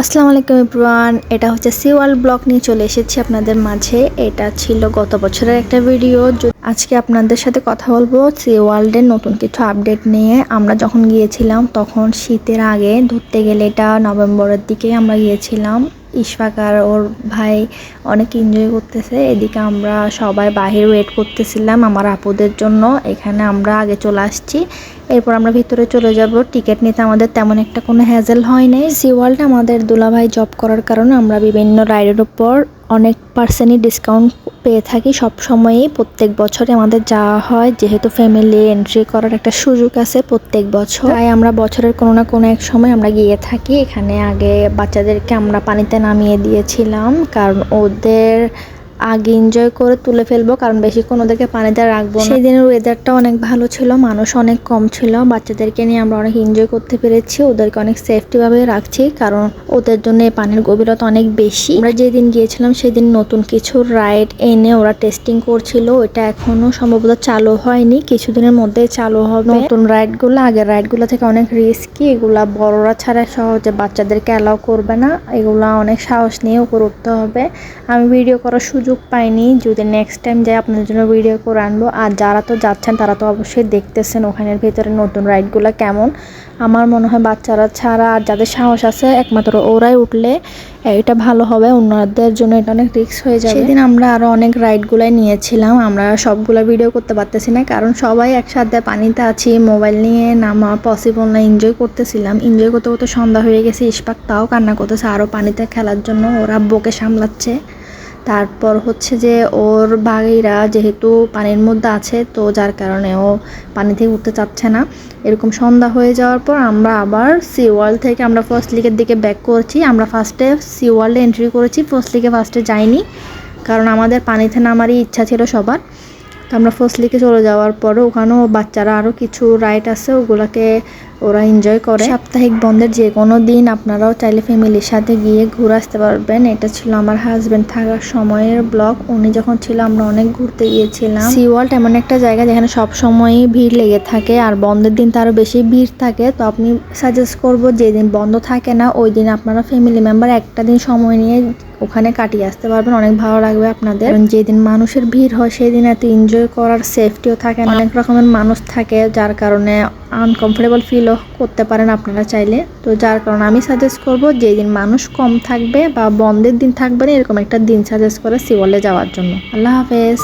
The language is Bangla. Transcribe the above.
আসসালামু আলাইকুম এভরিওয়ান, এটা হচ্ছে সি ওয়ার্ল্ড ব্লগ নিয়ে চলে এসেছি আপনাদের মাঝে। এটা ছিল গত বছরের একটা ভিডিও। আজকে আপনাদের সাথে কথা বলবো সি ওয়ার্ল্ডের নতুন কিছু আপডেট নিয়ে। আমরা যখন গিয়েছিলাম তখন শীতের আগে, ধরতে গেলে এটা নভেম্বরের দিকে আমরা গিয়েছিলাম। ইশফাক আর ওর ভাই অনেক এনজয় করতেছে, এদিকে আমরা সবাই বাহির ওয়েট করতেছিলাম আমার আপুদের জন্য। এখানে আমরা আগে চলে আসছি, এরপর আমরা ভিতরে চলে যাব। টিকিট নিতে আমাদের তেমন একটা কোনো হ্যাজেল হয় নাই। সি ওয়ার্ল্ডে আমাদের দুলাভাই জব করার কারণে আমরা বিভিন্ন রাইডের উপর অনেক পার্সেন্টই ডিসকাউন্ট পেয়ে থাকি সব সময়ই। প্রত্যেক বছরে আমাদের যাওয়া হয়, যেহেতু ফ্যামিলি এন্ট্রি করার একটা সুযোগ আছে প্রত্যেক বছর, তাই আমরা বছরের কোনো না কোনো এক সময় আমরা গিয়ে থাকি। এখানে আগে বাচ্চাদেরকে আমরা পানিতে নামিয়ে দিয়েছিলাম, কারণ ওদের আগে এনজয় করে তুলে ফেলবো, কারণ বেশিক্ষণ ওদেরকে পানিতে রাখবো না। সেদিনের ওয়েদারটা অনেক ভালো ছিল, মানুষ অনেক কম ছিল। বাচ্চাদেরকে নিয়ে আমরা অনেক এনজয় করতে পেরেছি, ওদেরকে অনেক সেফটিভাবে রাখছি, কারণ ওদের জন্য এই পানির গভীরতা অনেক বেশি। আমরা যেদিন গিয়েছিলাম সেদিন নতুন কিছু রাইড এনে ওরা টেস্টিং করছিল, ওটা এখনো সম্ভবত চালু হয়নি, কিছুদিনের মধ্যেই চালু হবে। নতুন রাইডগুলো আগের রাইডগুলো থেকে অনেক রিস্কি, এগুলা বড়রা ছাড়া সহজে বাচ্চাদেরকে অ্যালাউ করবে না, এগুলা অনেক সাহস নিয়ে উপরে উঠতে হবে। আমি ভিডিও করার সুযোগ পাইনি, যদি নেক্সট টাইম যাই আপনাদের জন্য ভিডিও করে আনবো। আর যারা তো যাচ্ছেন তারা তো অবশ্যই দেখতেছেন ওখানের ভেতরে নতুন রাইডগুলো কেমন। আমার মনে হয় বাচ্চারা ছাড়া আর যাদের সাহস আছে একমাত্র ওরাই উঠলে এটা ভালো হবে, অন্যদের জন্য এটা অনেক রিস্ক হয়ে যাবে। সেদিন আমরা আরও অনেক রাইডগুলাই নিয়েছিলাম, আমরা সবগুলো ভিডিও করতে পারতেছি না, কারণ সবাই একসাথে পানিতে আছি, মোবাইল নিয়ে নামা পসিবল না। এনজয় করতেছিলাম, এনজয় করতে করতে সন্ধ্যা হয়ে গেছে। ইশফাক তাও কান্না করতেছে আরও পানিতে খেলার জন্য, ওরা আব্বুকে সামলাচ্ছে। তারপর হচ্ছে যে ওর ভাইরা যেহেতু পানির মধ্যে আছে, তো যার কারণে ও পানি থেকে উঠতে চাচ্ছে না। এরকম সন্ধ্যা হয়ে যাওয়ার পর আমরা আবার সি ওয়ার্ল্ড থেকে আমরা ফার্স্ট লিকের দিকে ব্যাক করছি। আমরা ফার্স্টে সি ওয়ার্ল্ডে এন্ট্রি করেছি, ফার্স্ট লিকে ফার্স্টে যাইনি, কারণ আমাদের পানিতে নামারই ইচ্ছা ছিল সবার। তো আমরা ফার্স্ট লিকে চলে যাওয়ার পরে ওখানেও বাচ্চারা আরও কিছু রাইড আছে, ওগুলোকে ওরা এনজয় করে। সাপ্তাহিক বন্ধের যে কোনো দিন আপনারাও চাইলে ফ্যামিলির সাথে গিয়ে ঘুরে আসতে পারবেন। এটা ছিল আমার হাজব্যান্ড থাকার সময়ের ব্লগ, উনি যখন ছিল আমরা অনেক ঘুরতে গিয়েছিলাম। সি ওয়ার্ল্ড এমন একটা জায়গা যেখানে সব সময়ই ভিড় লেগে থাকে, আর বন্ধের দিন তো আরও বেশি ভিড় থাকে। তো আপনি সাজেস্ট করবো যেদিন বন্ধ থাকে না ওই দিন আপনারা ফ্যামিলি মেম্বার একটা দিন সময় নিয়ে ওখানে কাটিয়ে আসতে পারবেন, অনেক ভালো লাগবে আপনাদের। যেদিন মানুষের ভিড় হয় সেই দিন এত এনজয় করার সেফটিও থাকে না, অনেক রকমের মানুষ থাকে, যার কারণে আনকমফোর্টেবল ফিলও করতে পারেন আপনারা চাইলে। তো যার কারণে আমি সাজেস্ট করবো যেদিন মানুষ কম থাকবে বা বন্ধের দিন থাকবে না এরকম একটা দিন সাজেস্ট করে সি ওয়ার্ল্ডে যাওয়ার জন্য। আল্লাহ হাফেজ।